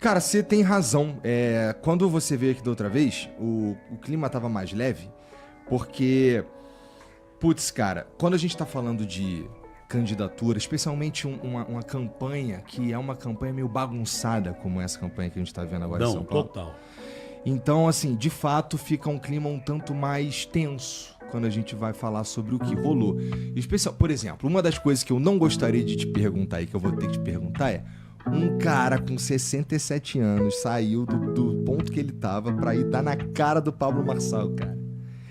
Cara, você tem razão. Quando você veio aqui da outra vez, o clima tava mais leve, porque, putz, cara, quando a gente tá falando de candidatura, especialmente uma campanha que é uma campanha meio bagunçada, como essa campanha que a gente tá vendo agora em São Paulo. Total. Então, assim, de fato, fica um clima um tanto mais tenso quando a gente vai falar sobre o que rolou. Por exemplo, uma das coisas que eu não gostaria de te perguntar e que eu vou ter que te perguntar é: um cara com 67 anos saiu do ponto que ele tava pra ir dar na cara do Pablo Marçal, cara.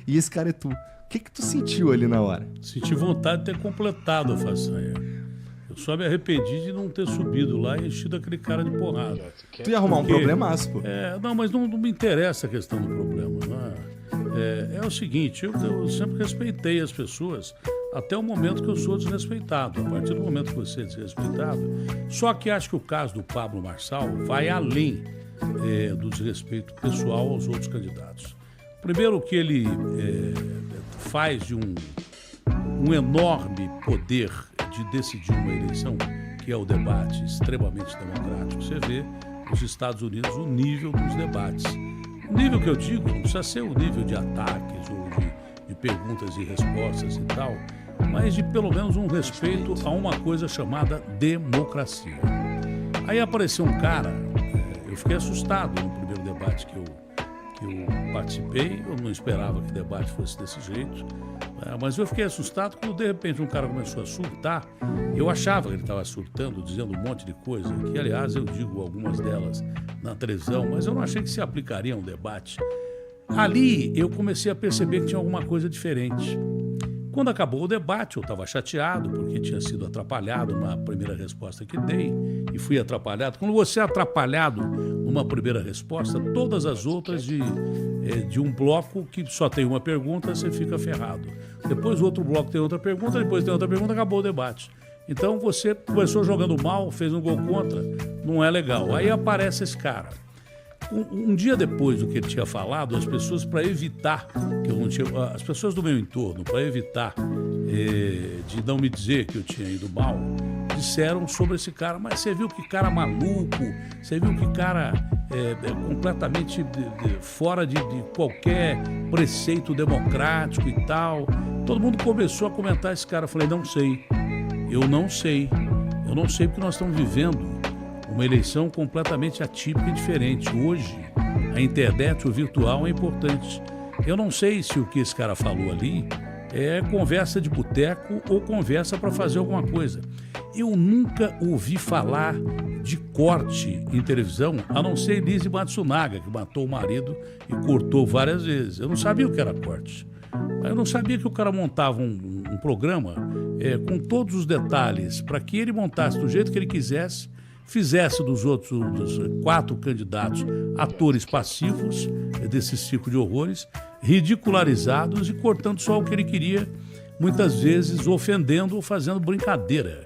E esse cara é tu. O que tu sentiu ali na hora? Senti vontade de ter completado a façanha. Eu só me arrependi de não ter subido lá e enchido aquele cara de porrada. Tu ia arrumar um problemaço, pô. Não, mas não me interessa a questão do problema. É o seguinte, eu sempre respeitei as pessoas até o momento que eu sou desrespeitado. A partir do momento que você é desrespeitado, só que acho que o caso do Pablo Marçal vai além do desrespeito pessoal aos outros candidatos. Primeiro, que ele faz de um enorme poder de decidir uma eleição, que é o debate extremamente democrático. Você vê nos Estados Unidos o nível dos debates. O nível que eu digo não precisa ser o nível de ataques ou de perguntas e respostas e tal, mas de pelo menos um respeito a uma coisa chamada democracia. Aí apareceu um cara, eu fiquei assustado no primeiro debate que eu participei, eu não esperava que o debate fosse desse jeito, mas eu fiquei assustado quando de repente um cara começou a surtar. Eu achava que ele estava surtando, dizendo um monte de coisa, que aliás eu digo algumas delas na televisão, mas eu não achei que se aplicaria a um debate. Ali eu comecei a perceber que tinha alguma coisa diferente. Quando acabou o debate, eu estava chateado porque tinha sido atrapalhado na primeira resposta que dei e fui atrapalhado. Quando você é atrapalhado numa primeira resposta, todas as outras de um bloco que só tem uma pergunta, você fica ferrado. Depois o outro bloco tem outra pergunta, depois tem outra pergunta, acabou o debate. Então você começou jogando mal, fez um gol contra, não é legal. Aí aparece esse cara. Um dia depois do que ele tinha falado, as pessoas, para evitar que eu não tinha, as pessoas do meu entorno, para evitar de não me dizer que eu tinha ido mal, disseram sobre esse cara: mas você viu que cara maluco, você viu que cara completamente fora de qualquer preceito democrático e tal. Todo mundo começou a comentar esse cara. Eu falei: não sei, eu não sei porque nós estamos vivendo uma eleição completamente atípica e diferente. Hoje, a internet, o virtual é importante. Eu não sei se o que esse cara falou ali é conversa de boteco ou conversa para fazer alguma coisa. Eu nunca ouvi falar de corte em televisão, a não ser Elise Matsunaga, que matou o marido e cortou várias vezes. Eu não sabia o que era corte. Eu não sabia que o cara montava um programa com todos os detalhes para que ele montasse do jeito que ele quisesse, fizesse dos 4 candidatos atores passivos desse circo de horrores, ridicularizados e cortando só o que ele queria, muitas vezes ofendendo ou fazendo brincadeira.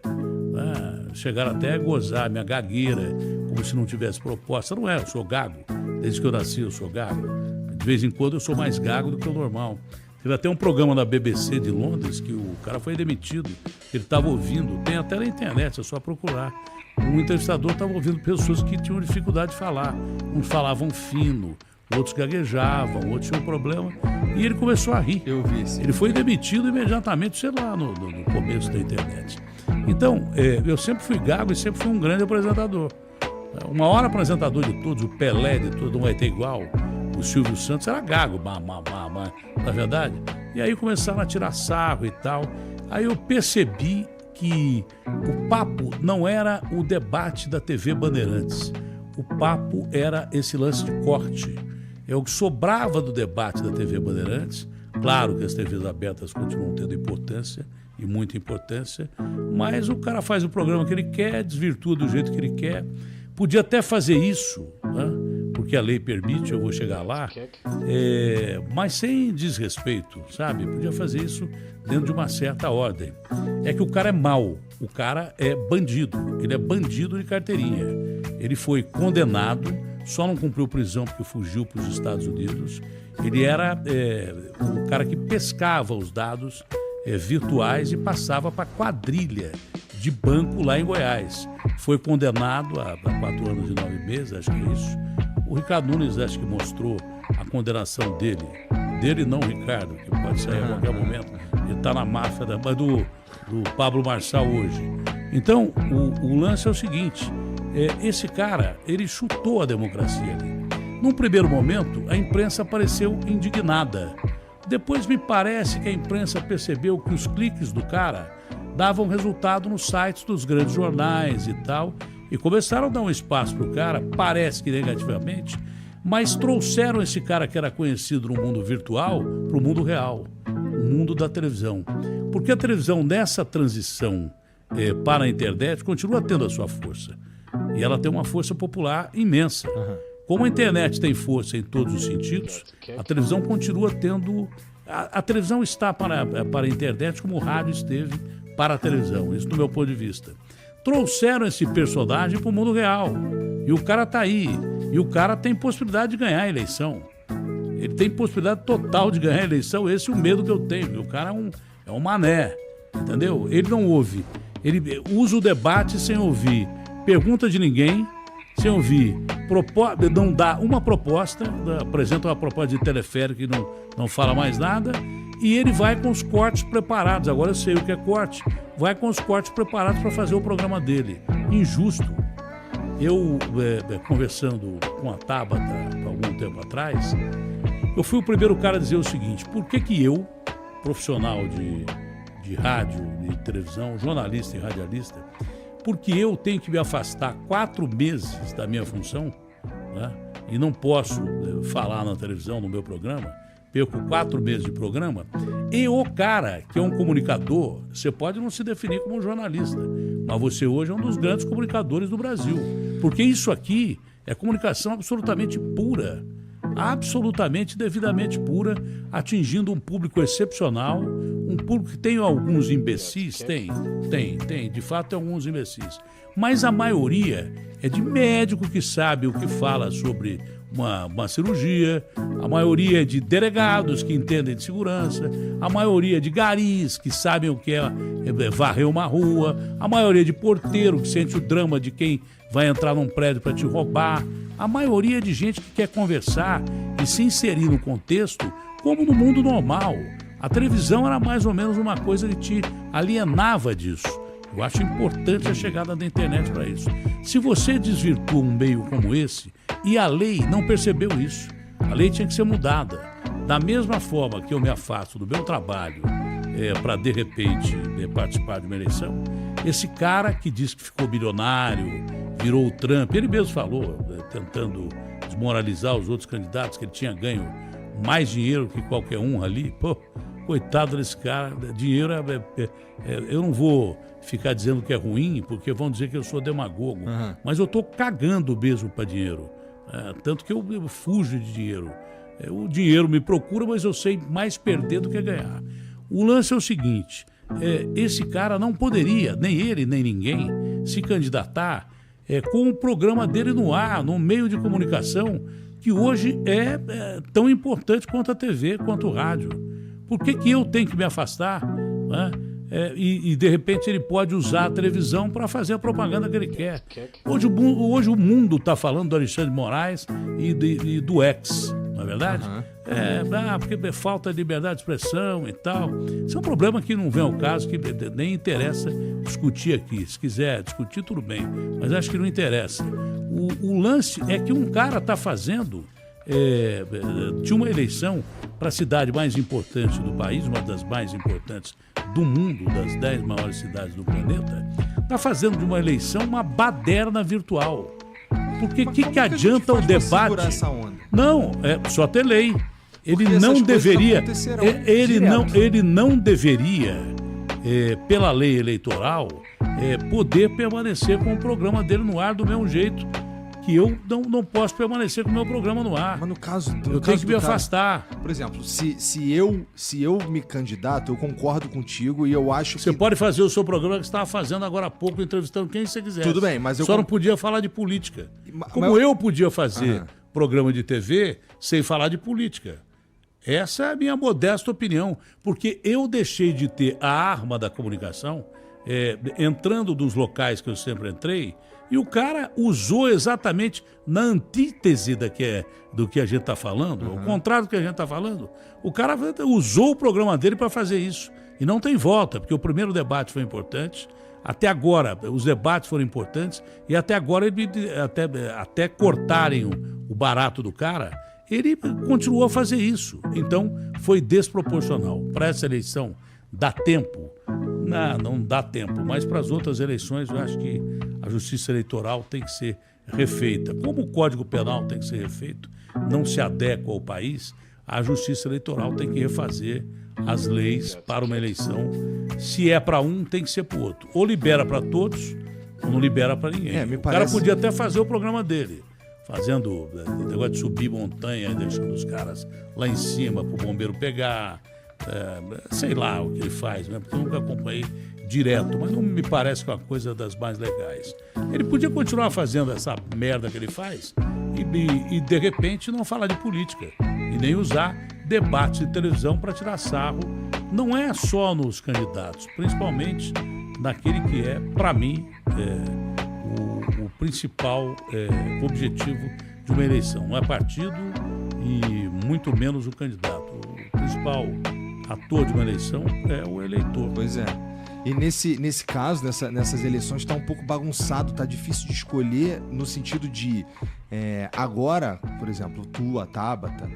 Chegaram até a gozar minha gagueira, como se não tivesse proposta. Não é, eu sou gago. Desde que eu nasci eu sou gago. De vez em quando eu sou mais gago do que o normal. Teve até um programa na BBC de Londres que o cara foi demitido. Ele estava ouvindo, tem até na internet, é só procurar. Um entrevistador estava ouvindo pessoas que tinham dificuldade de falar. Uns falavam fino, outros gaguejavam, outros tinham problema. E ele começou a rir. Eu vi isso. Ele foi demitido imediatamente, sei lá, no começo da internet. Então, eu sempre fui gago e sempre fui um grande apresentador. O maior apresentador de todos, o Pelé de todos, não vai ter igual. O Silvio Santos era gago, na verdade. E aí começaram a tirar sarro e tal. Aí eu percebi que o papo não era o debate da TV Bandeirantes. O papo era esse lance de corte. É o que sobrava do debate da TV Bandeirantes. Claro que as TVs abertas continuam tendo importância, e muita importância, mas o cara faz o programa que ele quer, desvirtua do jeito que ele quer. Podia até fazer isso, né? Porque a lei permite, eu vou chegar lá, mas sem desrespeito, sabe? Podia fazer isso dentro de uma certa ordem. É que o cara é mau, o cara é bandido, ele é bandido de carteirinha. Ele foi condenado, só não cumpriu prisão porque fugiu para os Estados Unidos. Ele era o cara que pescava os dados virtuais e passava para quadrilha de banco lá em Goiás. Foi condenado a 4 anos e 9 meses, acho que é isso. O Ricardo Nunes acho que mostrou a condenação dele. Dele não, Ricardo, que pode sair a qualquer momento. Ele está na máfia do Pablo Marçal hoje. Então, o lance é o seguinte, esse cara, ele chutou a democracia ali. Num primeiro momento, a imprensa pareceu indignada. Depois me parece que a imprensa percebeu que os cliques do cara davam resultado nos sites dos grandes jornais e tal, e começaram a dar um espaço para o cara, parece que negativamente, mas trouxeram esse cara que era conhecido no mundo virtual para o mundo real, o mundo da televisão. Porque a televisão, nessa transição para a internet, continua tendo a sua força. E ela tem uma força popular imensa. Como a internet tem força em todos os sentidos, a televisão continua tendo... A televisão está para a internet como o rádio esteve para a televisão, isso do meu ponto de vista. Trouxeram esse personagem para o mundo real. E o cara está aí. E o cara tem possibilidade de ganhar a eleição. Ele tem possibilidade total de ganhar a eleição. Esse é o medo que eu tenho. O cara é um mané, entendeu? Ele não ouve. Ele usa o debate sem ouvir pergunta de ninguém, sem ouvir, não dá uma proposta, apresenta uma proposta de teleférico e não fala mais nada, e ele vai com os cortes preparados. Agora eu sei o que é corte. Vai com os cortes preparados para fazer o programa dele. Injusto. Eu, conversando com a Tabata há algum tempo atrás, eu fui o primeiro cara a dizer o seguinte: por que eu, profissional de rádio, de televisão, jornalista e radialista, porque eu tenho que me afastar 4 meses da minha função, né, e não posso falar na televisão, no meu programa, perco 4 meses de programa, e o cara que é um comunicador, você pode não se definir como um jornalista, mas você hoje é um dos grandes comunicadores do Brasil, porque isso aqui é comunicação absolutamente pura, absolutamente, devidamente pura, atingindo um público excepcional, um público que tem alguns imbecis, tem, de fato tem alguns imbecis, mas a maioria é de médico que sabe o que fala sobre uma cirurgia, a maioria é de delegados que entendem de segurança, a maioria é de garis que sabem o que é varrer uma rua, a maioria é de porteiro que sente o drama de quem vai entrar num prédio para te roubar, a maioria é de gente que quer conversar e se inserir no contexto como no mundo normal. A televisão era mais ou menos uma coisa que te alienava disso. Eu acho importante a chegada da internet para isso. Se você desvirtua um meio como esse, e a lei não percebeu isso, a lei tinha que ser mudada. Da mesma forma que eu me afasto do meu trabalho para, de repente, participar de uma eleição, esse cara que diz que ficou bilionário, virou o Trump, ele mesmo falou, tentando desmoralizar os outros candidatos, que ele tinha ganho mais dinheiro que qualquer um ali. Pô, coitado desse cara, dinheiro eu não vou ficar dizendo que é ruim, porque vão dizer que eu sou demagogo, mas eu estou cagando mesmo para dinheiro, tanto que eu fujo de dinheiro. O dinheiro me procura, mas eu sei mais perder do que ganhar. O lance é o seguinte, esse cara não poderia, nem ele, nem ninguém, se candidatar com o programa dele no ar, no meio de comunicação, que hoje é tão importante quanto a TV, quanto o rádio. Por que eu tenho que me afastar? Né? E de repente ele pode usar a televisão para fazer a propaganda que ele quer. Hoje o mundo está falando do Alexandre de Moraes e do ex, não é verdade? Porque falta de liberdade de expressão e tal. Isso é um problema que não vem ao caso, que nem interessa discutir aqui. Se quiser discutir, tudo bem, mas acho que não interessa. O lance é que um cara está fazendo de uma eleição para a cidade mais importante do país, uma das mais importantes do mundo, das 10 maiores cidades do planeta, está fazendo de uma eleição uma baderna virtual. Porque o que adianta o debate? Não, só ter lei. Ele não deveria, ele não deveria, pela lei eleitoral, poder permanecer com o programa dele no ar do mesmo jeito que eu não posso permanecer com o meu programa no ar. Mas no caso... eu tenho que me afastar. Por exemplo, se eu me candidato, eu concordo contigo e eu acho que... Você pode fazer o seu programa que você estava fazendo agora há pouco, entrevistando quem você quiser. Tudo bem, mas eu... Só não podia falar de política. Como eu podia fazer programa de TV sem falar de política. Essa é a minha modesta opinião. Porque eu deixei de ter a arma da comunicação, entrando nos locais que eu sempre entrei, e o cara usou exatamente na antítese do que a gente está falando, ao contrário do que a gente está falando, o cara usou o programa dele para fazer isso. E não tem volta, porque o primeiro debate foi importante, até agora os debates foram importantes, e até agora, até cortarem o barato do cara, ele continuou a fazer isso. Então, foi desproporcional. Para essa eleição, dá tempo? Não dá tempo, mas para as outras eleições eu acho que a justiça eleitoral tem que ser refeita. Como o Código Penal tem que ser refeito, não se adequa ao país, a justiça eleitoral tem que refazer as leis para uma eleição. Se é para um, tem que ser para o outro. Ou libera para todos, ou não libera para ninguém. O cara podia até fazer o programa dele, fazendo negócio de subir montanha, deixando os caras lá em cima para o bombeiro pegar. Sei lá o que ele faz, né? Porque eu nunca acompanhei direto, mas não me parece que é uma coisa das mais legais. Ele podia continuar fazendo essa merda que ele faz e de repente não falar de política e nem usar debates de televisão para tirar sarro. Não é só nos candidatos, principalmente naquele que é, para mim, o principal objetivo de uma eleição. Não é partido e muito menos o candidato. O principal ator de uma eleição é o eleitor. Pois é. E nesse caso, nessas eleições, está um pouco bagunçado, está difícil de escolher no sentido de agora, por exemplo, tu, a Tabata,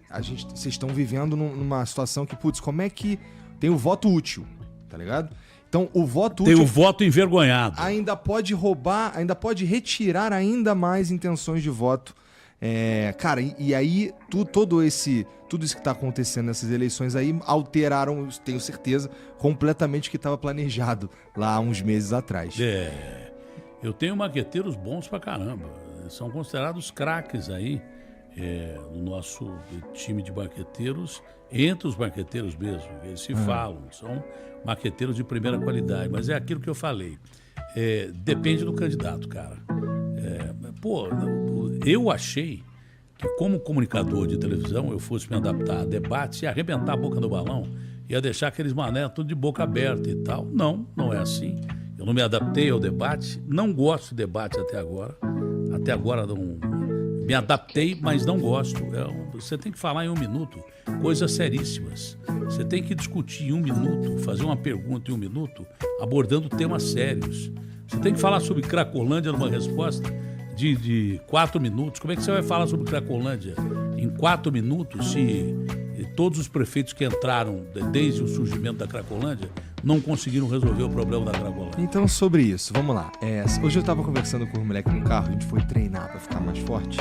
vocês estão vivendo numa situação que, putz, como é que tem o voto útil, tá ligado? Então, o voto útil... Tem o voto envergonhado. Ainda pode roubar, ainda pode retirar ainda mais intenções de voto. Cara, e aí tudo isso que está acontecendo nessas eleições aí alteraram, tenho certeza, completamente o que estava planejado lá há uns meses atrás. Eu tenho maqueteiros bons pra caramba, são considerados craques aí no nosso time de maqueteiros, entre os maqueteiros mesmo, eles se falam, são maqueteiros de primeira qualidade, mas é aquilo que eu falei, depende do candidato, cara. Eu achei que como comunicador de televisão eu fosse me adaptar a debates e arrebentar a boca do balão, ia deixar aqueles mané tudo de boca aberta e tal. Não é assim. Eu não me adaptei ao debate, não gosto de debate até agora não me adaptei, mas não gosto. Você tem que falar em 1 minuto coisas seríssimas. Você tem que discutir em 1 minuto, fazer uma pergunta em 1 minuto, abordando temas sérios. Você tem que falar sobre Cracolândia numa resposta de 4 minutos. Como é que você vai falar sobre Cracolândia em 4 minutos se todos os prefeitos que entraram desde o surgimento da Cracolândia não conseguiram resolver o problema da Cracolândia? Então, sobre isso, vamos lá. Hoje eu tava conversando com os moleques no carro, a gente foi treinar pra ficar mais forte.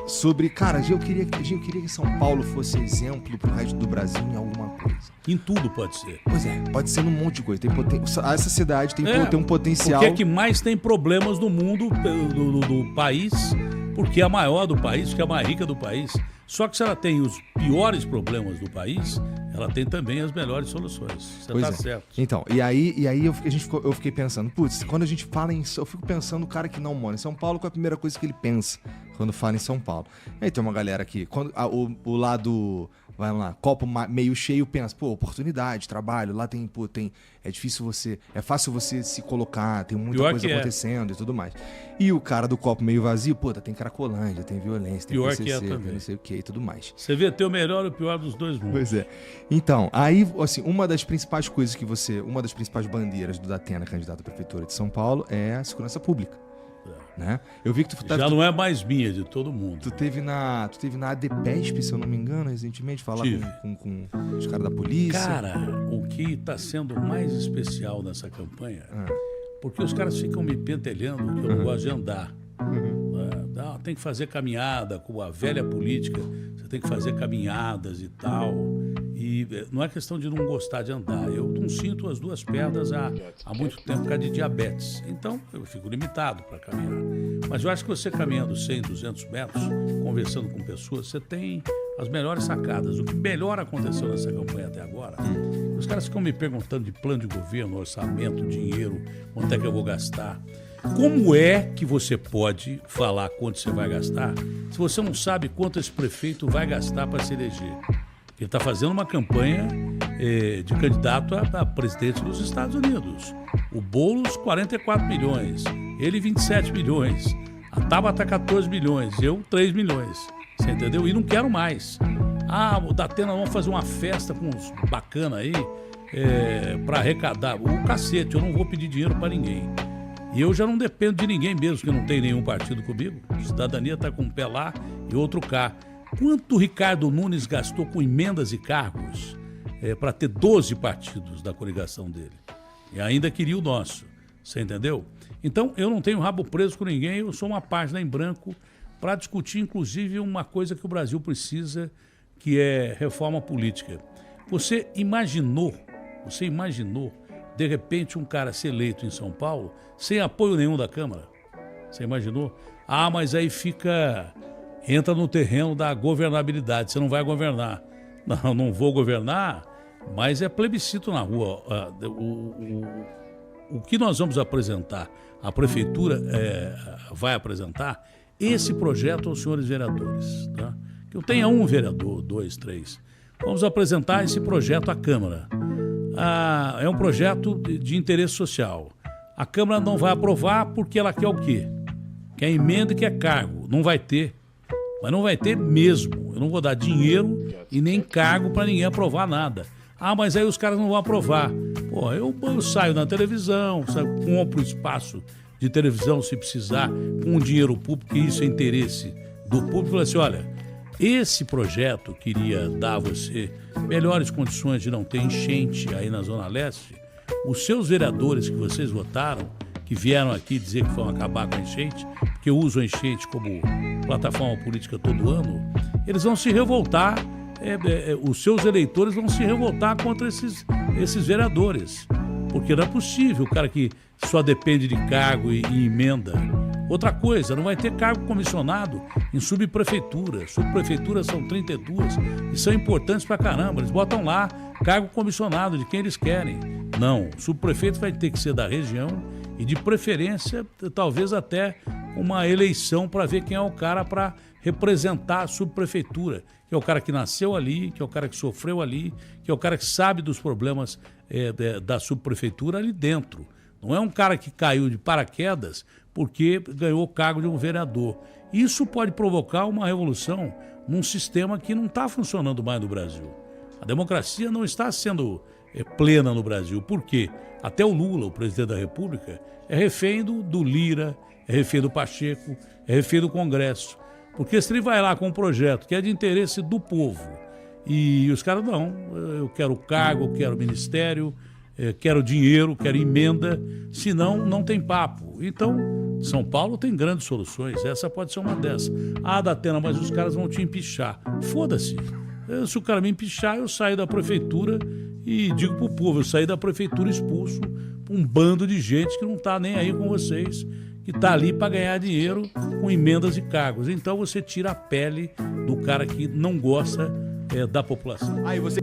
Sobre, cara, eu queria que São Paulo fosse exemplo pro resto do Brasil em alguma coisa. Em tudo pode ser. Pois pode ser num monte de coisa. Essa cidade tem um potencial. Porque é que mais tem problemas no mundo, do país, porque é a maior do país, porque é a mais rica do país. Só que se ela tem os piores problemas do país, ela tem também as melhores soluções. Você tá certo. Então, e aí eu fiquei pensando, putz, quando a gente fala eu fico pensando no cara que não mora em São Paulo, qual é a primeira coisa que ele pensa quando fala em São Paulo? Aí tem uma galera aqui, o lado, vai lá, copo meio cheio, pensa, oportunidade, trabalho, lá tem, é fácil você se colocar, tem muita coisa acontecendo e tudo mais. E o cara do copo meio vazio, tem Cracolândia, tem violência, tem PCC, tem não sei o que e tudo mais. Você vê ter o melhor e o pior dos dois mundos. Pois é. Então, aí, assim, uma das principais bandeiras do Datena, candidato à prefeitura de São Paulo, é a segurança pública. Né? Eu vi que não é mais minha, de todo mundo. Tu teve na ADPESP, se eu não me engano, recentemente, falar com os caras da polícia. Cara, o que está sendo mais especial nessa campanha, porque os caras ficam me pentelhando que eu não gosto de andar. Tem que fazer caminhada, com a velha política, você tem que fazer caminhadas e tal. E não é questão de não gostar de andar. Eu não sinto as 2 pernas há muito tempo por causa de diabetes. Então, eu fico limitado para caminhar. Mas eu acho que você caminhando 100, 200 metros, conversando com pessoas, você tem as melhores sacadas. O que melhor aconteceu nessa campanha até agora, os caras ficam me perguntando de plano de governo, orçamento, dinheiro, quanto é que eu vou gastar. Como é que você pode falar quanto você vai gastar se você não sabe quanto esse prefeito vai gastar para se eleger? Ele está fazendo uma campanha de candidato a presidente dos Estados Unidos. O Boulos, 44 milhões. Ele, 27 milhões. A Tabata, 14 milhões. Eu, 3 milhões. Você entendeu? E não quero mais. O Datena, vamos fazer uma festa com uns bacana aí para arrecadar. O cacete, eu não vou pedir dinheiro para ninguém. E eu já não dependo de ninguém mesmo, que não tem nenhum partido comigo. Cidadania está com um pé lá e outro cá. Quanto o Ricardo Nunes gastou com emendas e cargos para ter 12 partidos da coligação dele? E ainda queria o nosso, você entendeu? Então, eu não tenho rabo preso com ninguém, eu sou uma página em branco para discutir, inclusive, uma coisa que o Brasil precisa, que é reforma política. Você imaginou, de repente, um cara ser eleito em São Paulo sem apoio nenhum da Câmara? Você imaginou? Mas aí entra no terreno da governabilidade, você não vai governar. Não vou governar, mas é plebiscito na rua. O que nós vamos apresentar, a Prefeitura vai apresentar esse projeto aos senhores vereadores. Tá? Que eu tenha um vereador, 2, 3. Vamos apresentar esse projeto à Câmara. É um projeto de interesse social. A Câmara não vai aprovar porque ela quer o quê? Quer emenda e quer cargo. Não vai ter. Mas não vai ter mesmo. Eu não vou dar dinheiro e nem cargo para ninguém aprovar nada. Mas aí os caras não vão aprovar. Pô, eu saio na televisão, compro espaço de televisão se precisar, com dinheiro público, e isso é interesse do público. Falo assim, olha, esse projeto queria dar a você melhores condições de não ter enchente aí na Zona Leste. Os seus vereadores que vocês votaram, que vieram aqui dizer que vão acabar com a enchente, porque usam a enchente como plataforma política todo ano, eles vão se revoltar, os seus eleitores vão se revoltar contra esses vereadores. Porque não é possível o cara que só depende de cargo e emenda. Outra coisa, não vai ter cargo comissionado em subprefeitura. Subprefeituras são 32 e são importantes pra caramba. Eles botam lá cargo comissionado de quem eles querem. Não, o subprefeito vai ter que ser da região e, de preferência, talvez até uma eleição para ver quem é o cara para representar a subprefeitura, que é o cara que nasceu ali, que é o cara que sofreu ali, que é o cara que sabe dos problemas da subprefeitura ali dentro. Não é um cara que caiu de paraquedas porque ganhou o cargo de um vereador. Isso pode provocar uma revolução num sistema que não está funcionando mais no Brasil. A democracia não está sendo plena no Brasil. Por quê? Até o Lula, o presidente da República, é refém do Lira, é refém do Pacheco, é refém do Congresso. Porque se ele vai lá com um projeto que é de interesse do povo e os caras, não, eu quero cargo, eu quero ministério, quero dinheiro, quero emenda, senão não tem papo. Então, São Paulo tem grandes soluções, essa pode ser uma dessas. Datena, mas os caras vão te empichar. Foda-se. Se o cara me empichar, eu saio da prefeitura e digo pro povo, eu saí da prefeitura expulso um bando de gente que não tá nem aí com vocês, que tá ali para ganhar dinheiro com emendas e cargos. Então você tira a pele do cara que não gosta da população. Aí você